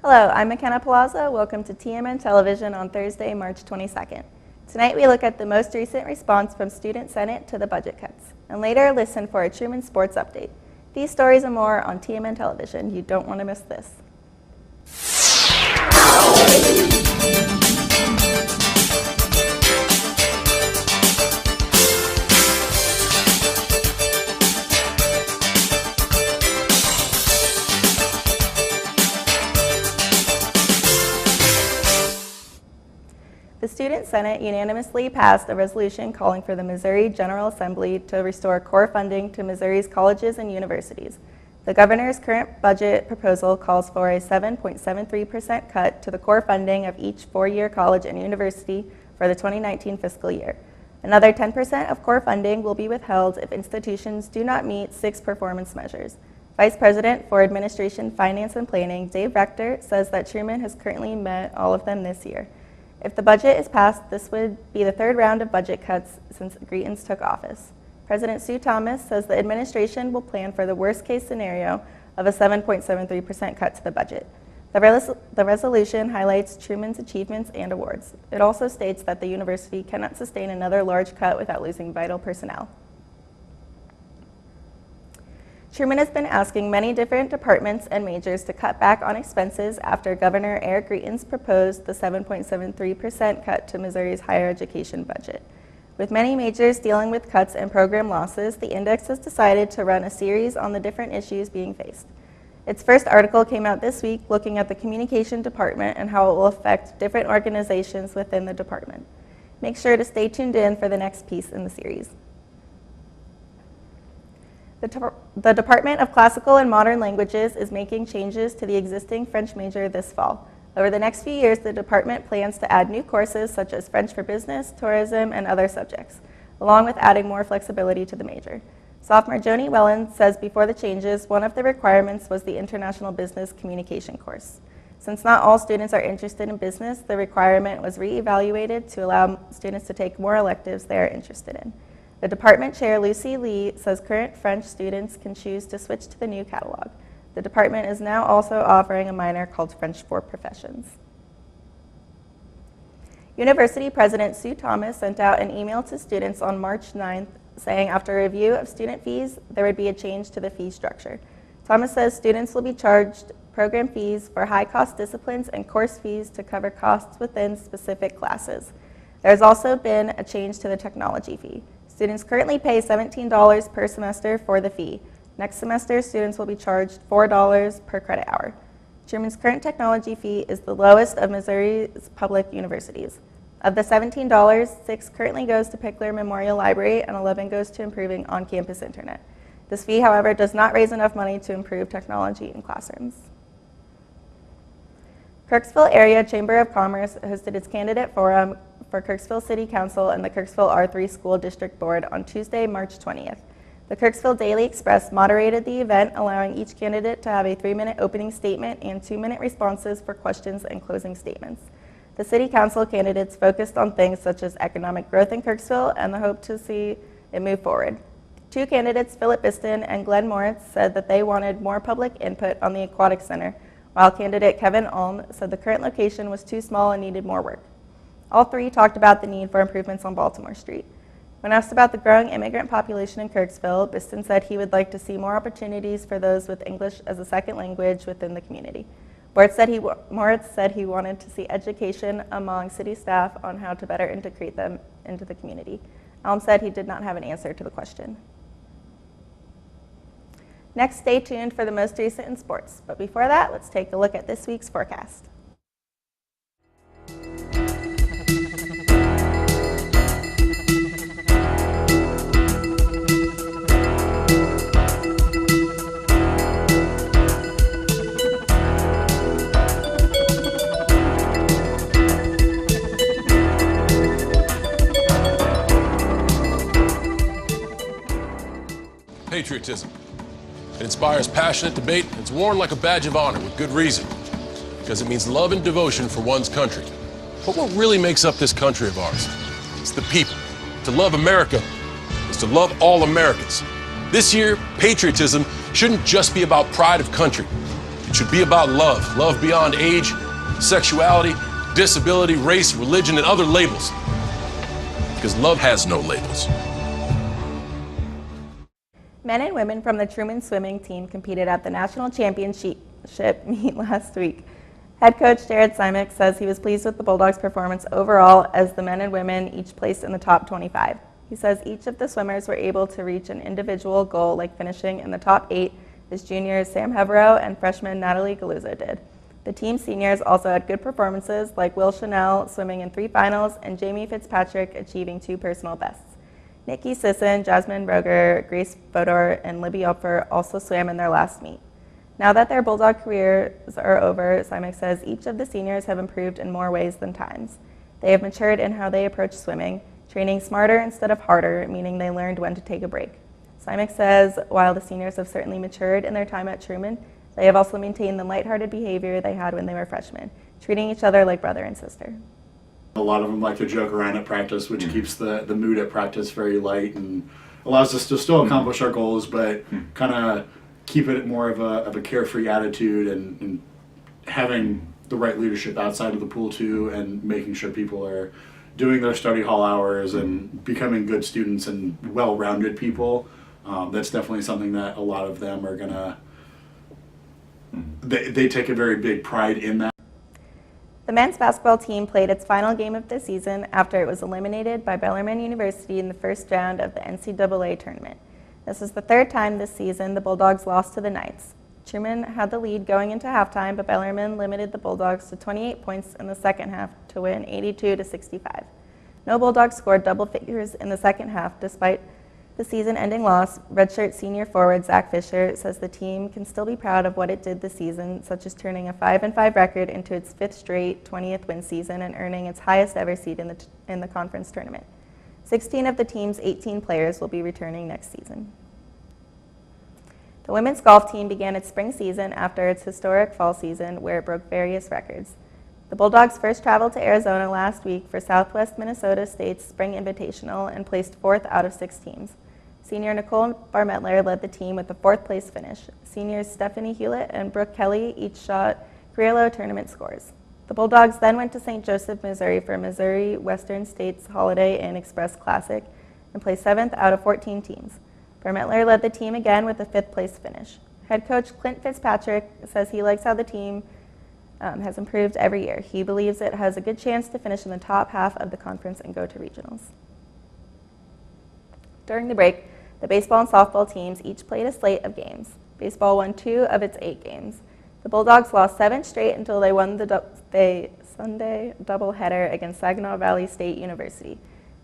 Hello, I'm Mackenna Palazzo. Welcome to TMN Television on Thursday, March 22nd. Tonight we look at the most recent response from Student Senate to the budget cuts, and later listen for a Truman sports update. These stories and more on TMN Television. You don't want to miss this. The Student Senate unanimously passed a resolution calling for the Missouri General Assembly to restore core funding to Missouri's colleges and universities. The governor's current budget proposal calls for a 7.73% cut to the core funding of each four-year college and university for the 2019 fiscal year. Another 10% of core funding will be withheld if institutions do not meet 6 performance measures. Vice President for Administration, Finance, and Planning, Dave Rector, says that Truman has currently met all of them this year. If the budget is passed, this would be the third round of budget cuts since Greetens took office. President Sue Thomas says the administration will plan for the worst-case scenario of a 7.73% cut to the budget. The resolution highlights Truman's achievements and awards. It also states that the university cannot sustain another large cut without losing vital personnel. Truman has been asking many different departments and majors to cut back on expenses after Governor Eric Greetens proposed the 7.73% cut to Missouri's higher education budget. With many majors dealing with cuts and program losses, the index has decided to run a series on the different issues being faced. Its first article came out this week looking at the communication department and how it will affect different organizations within the department. Make sure to stay tuned in for the next piece in the series. The Department of Classical and Modern Languages is making changes to the existing French major this fall. Over the next few years, the department plans to add new courses such as French for Business, Tourism, and other subjects, along with adding more flexibility to the major. Sophomore Joni Wellen says before the changes, one of the requirements was the International Business Communication course. Since not all students are interested in business, the requirement was reevaluated to allow students to take more electives they are interested in. The department chair, Lucy Lee, says current French students can choose to switch to the new catalog. The department is now also offering a minor called French for Professions. University President Sue Thomas sent out an email to students on March 9th saying after a review of student fees, there would be a change to the fee structure. Thomas says students will be charged program fees for high-cost disciplines and course fees to cover costs within specific classes. There's also been a change to the technology fee. Students currently pay $17 per semester for the fee. Next semester, students will be charged $4 per credit hour. Truman's current technology fee is the lowest of Missouri's public universities. Of the $17, $6 currently goes to Pickler Memorial Library and $11 goes to improving on-campus internet. This fee, however, does not raise enough money to improve technology in classrooms. Kirksville Area Chamber of Commerce hosted its candidate forum for Kirksville City Council and the Kirksville R3 School District Board on Tuesday, March 20th. The Kirksville Daily Express moderated the event, allowing each candidate to have a 3-minute opening statement and 2-minute responses for questions and closing statements. The City Council candidates focused on things such as economic growth in Kirksville and the hope to see it move forward. 2 candidates, Philip Biston and Glenn Moritz, said that they wanted more public input on the Aquatic Center, while candidate Kevin Ulm said the current location was too small and needed more work. All 3 talked about the need for improvements on Baltimore Street. When asked about the growing immigrant population in Kirksville, Biston said he would like to see more opportunities for those with English as a second language within the community. Moritz said he wanted to see education among city staff on how to better integrate them into the community. Ulm said he did not have an answer to the question. Next, stay tuned for the most recent in sports. But before that, let's take a look at this week's forecast. Patriotism. It inspires passionate debate, and it's worn like a badge of honor with good reason, because it means love and devotion for one's country. But what really makes up this country of ours? It's the people. To love America is to love all Americans. This year, patriotism shouldn't just be about pride of country. It It should be about love. Love beyond age, sexuality, disability, race, religion, and other labels. Because love has no labels. Men and women from the Truman swimming team competed at the national championship meet last week. Head coach Jared Simic says he was pleased with the Bulldogs' performance overall, as the men and women each placed in the top 25. He says each of the swimmers were able to reach an individual goal, like finishing in the top 8, as juniors Sam Heverow and freshman Natalie Galuzzo did. The team seniors also had good performances, like Will Chanel swimming in 3 finals and Jamie Fitzpatrick achieving 2 personal bests. Nikki Sisson, Jasmine Roger, Grace Fodor, and Libby Opfer also swam in their last meet. Now that their Bulldog careers are over, Simic says each of the seniors have improved in more ways than times. They have matured in how they approach swimming, training smarter instead of harder, meaning they learned when to take a break. Simic says while the seniors have certainly matured in their time at Truman, they have also maintained the lighthearted behavior they had when they were freshmen, treating each other like brother and sister. A lot of them like to joke around at practice, which keeps the mood at practice very light and allows us to still accomplish our goals, but kind of keep it more of a carefree attitude and having the right leadership outside of the pool too, and making sure people are doing their study hall hours and becoming good students and well-rounded people. That's definitely something that a lot of them are gonna, they take a very big pride in that. The men's basketball team played its final game of the season after it was eliminated by Bellarmine University in the first round of the NCAA tournament. This is the 3rd time this season the Bulldogs lost to the Knights. Truman had the lead going into halftime, but Bellarmine limited the Bulldogs to 28 points in the second half to win 82-65. No Bulldogs scored double figures in the second half despite the season-ending loss. Redshirt senior forward Zach Fisher says the team can still be proud of what it did this season, such as turning a 5-5 record into its 5th straight 20th win season and earning its highest ever seed in the conference tournament. 16 of the team's 18 players will be returning next season. The women's golf team began its spring season after its historic fall season, where it broke various records. The Bulldogs first traveled to Arizona last week for Southwest Minnesota State's Spring Invitational and placed 4th out of 6 teams. Senior Nicole Barmettler led the team with a 4th place finish. Seniors Stephanie Hewlett and Brooke Kelly each shot career-low tournament scores. The Bulldogs then went to St. Joseph, Missouri for Missouri Western States Holiday Inn Express Classic and placed 7th out of 14 teams. Barmettler led the team again with a 5th place finish. Head coach Clint Fitzpatrick says he likes how the team has improved every year. He believes it has a good chance to finish in the top half of the conference and go to regionals. During the break, the baseball and softball teams each played a slate of games. Baseball won 2 of its 8 games. The Bulldogs lost 7 straight until they won the Sunday doubleheader against Saginaw Valley State University.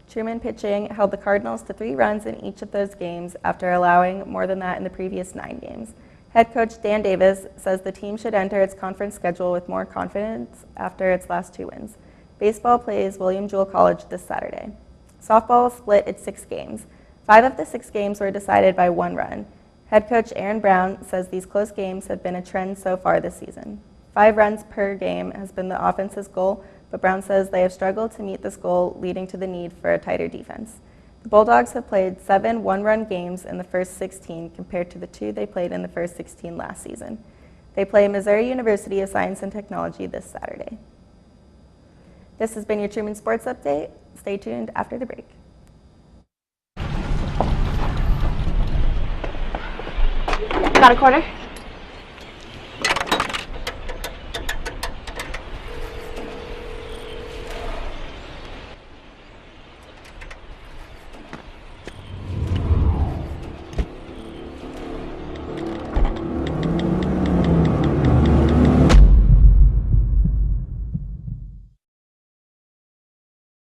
Truman pitching held the Cardinals to 3 runs in each of those games after allowing more than that in the previous 9 games. Head coach Dan Davis says the team should enter its conference schedule with more confidence after its last 2 wins. Baseball plays William Jewell College this Saturday. Softball split its 6 games. 5 of the 6 games were decided by 1 run. Head coach Aaron Brown says these close games have been a trend so far this season. 5 runs per game has been the offense's goal, but Brown says they have struggled to meet this goal, leading to the need for a tighter defense. The Bulldogs have played 7 one-run games in the first 16 compared to the 2 they played in the first 16 last season. They play Missouri University of Science and Technology this Saturday. This has been your Truman Sports Update. Stay tuned after the break. Got a quarter?